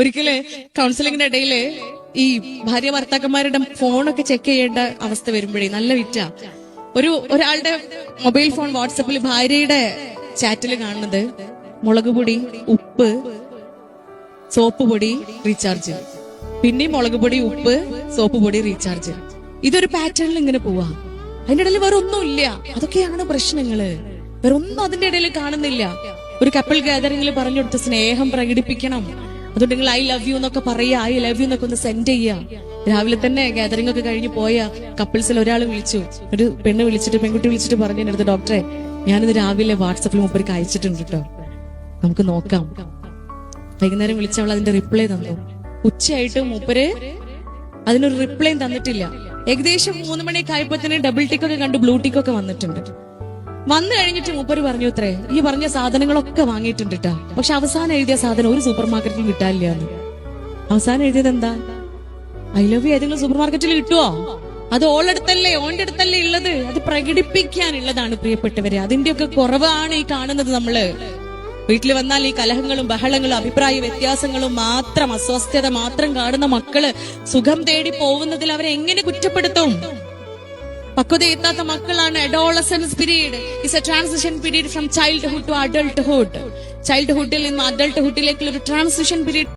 ഒരിക്കല് കൗൺസിലിംഗിന്റെ ഇടയില് ഈ ഭാര്യ ഭർത്താക്കന്മാരുടെ ഫോണൊക്കെ ചെക്ക് ചെയ്യേണ്ട അവസ്ഥ വരുമ്പോഴേ നല്ല വിറ്റാ ഒരാളുടെ മൊബൈൽ ഫോൺ വാട്സപ്പിൽ ഭാര്യയുടെ ചാറ്റിൽ കാണുന്നത് മുളക് പൊടി, ഉപ്പ്, സോപ്പ് പൊടി, റീചാർജ്, പിന്നെയും മുളക് പൊടി, ഉപ്പ്, സോപ്പ് പൊടി, റീചാർജ്. ഇതൊരു പാറ്റേണിൽ ഇങ്ങനെ പോവാ. അതിന്റെ ഇടയിൽ വേറെ ഒന്നുമില്ല. അതൊക്കെയാണ് പ്രശ്നങ്ങള്. വേറെ ഒന്നും അതിന്റെ ഇടയിൽ കാണുന്നില്ല. ഒരു കപ്പിൾ ഗാദറിംഗിൽ പറഞ്ഞു കൊടുത്ത സ്നേഹം പ്രകടിപ്പിക്കണം. അതുകൊണ്ട് നിങ്ങൾ ഐ ലവ് യു എന്നൊക്കെ പറയാ, ഐ ലവ് യു എന്നൊക്കെ ഒന്ന് സെൻഡ് ചെയ്യാ. രാവിലെ തന്നെ ഗാദറിംഗ് ഒക്കെ കഴിഞ്ഞ് പോയ കപ്പിൾസിൽ ഒരാൾ വിളിച്ചു, ഒരു പെൺകുട്ടി വിളിച്ചിട്ട് പറഞ്ഞു എൻ്റെ അടുത്ത്, ഡോക്ടറെ ഞാനിത് രാവിലെ വാട്സപ്പിൽ മൂപ്പർക്ക് അയച്ചിട്ടുണ്ട് കേട്ടോ, നമുക്ക് നോക്കാം. വൈകുന്നേരം വിളിച്ചവൾ അതിന്റെ റിപ്ലൈ തന്നു. ഉച്ചയായിട്ട് മൂപ്പര് അതിനൊരു റിപ്ലൈയും തന്നിട്ടില്ല. ഏകദേശം 3 മണിയൊക്കെ ആയപ്പോഴത്തേന് ഡബിൾ ടിക്കൊക്കെ കണ്ട് ബ്ലൂ ടിക്കൊക്കെ വന്നിട്ടുണ്ട്. വന്നു കഴിഞ്ഞിട്ട് മൂപ്പര് പറഞ്ഞു, ഇത്രേ ഈ പറഞ്ഞ സാധനങ്ങളൊക്കെ വാങ്ങിയിട്ടുണ്ട് കേട്ടാ, പക്ഷെ അവസാനം എഴുതിയ സാധനം ഒരു സൂപ്പർ മാർക്കറ്റിൽ കിട്ടാനില്ല എന്ന്. അവസാനം എഴുതിയത് എന്താ? ഐ ലവ് യു ഏതെങ്കിലും സൂപ്പർ മാർക്കറ്റിൽ കിട്ടുവോ? അത് ഓളടുത്തല്ലേ, ഓന്റെ അടുത്തല്ലേ ഉള്ളത്. അത് പ്രകടിപ്പിക്കാനുള്ളതാണ് പ്രിയപ്പെട്ടവരെ. അതിന്റെയൊക്കെ കുറവാണ് ഈ കാണുന്നത്. നമ്മള് വീട്ടിൽ വന്നാൽ ഈ കലഹങ്ങളും ബഹളങ്ങളും അഭിപ്രായ വ്യത്യാസങ്ങളും മാത്രം, അസ്വസ്ഥത മാത്രം കാണുന്ന മക്കള് സുഖം തേടി പോകുന്നതിൽ അവരെ എങ്ങനെ കുറ്റപ്പെടുത്തും? പക്വതയെത്താത്ത മക്കളാണ്. Adolescence period is a transition period from childhood to adulthood. ചൈൽഡ്ഹുഡിൽ നിന്ന് അഡൾട്ട്ഹുഡിലേക്കുള്ള ഒരു ട്രാൻസിഷൻ പീരീഡ്.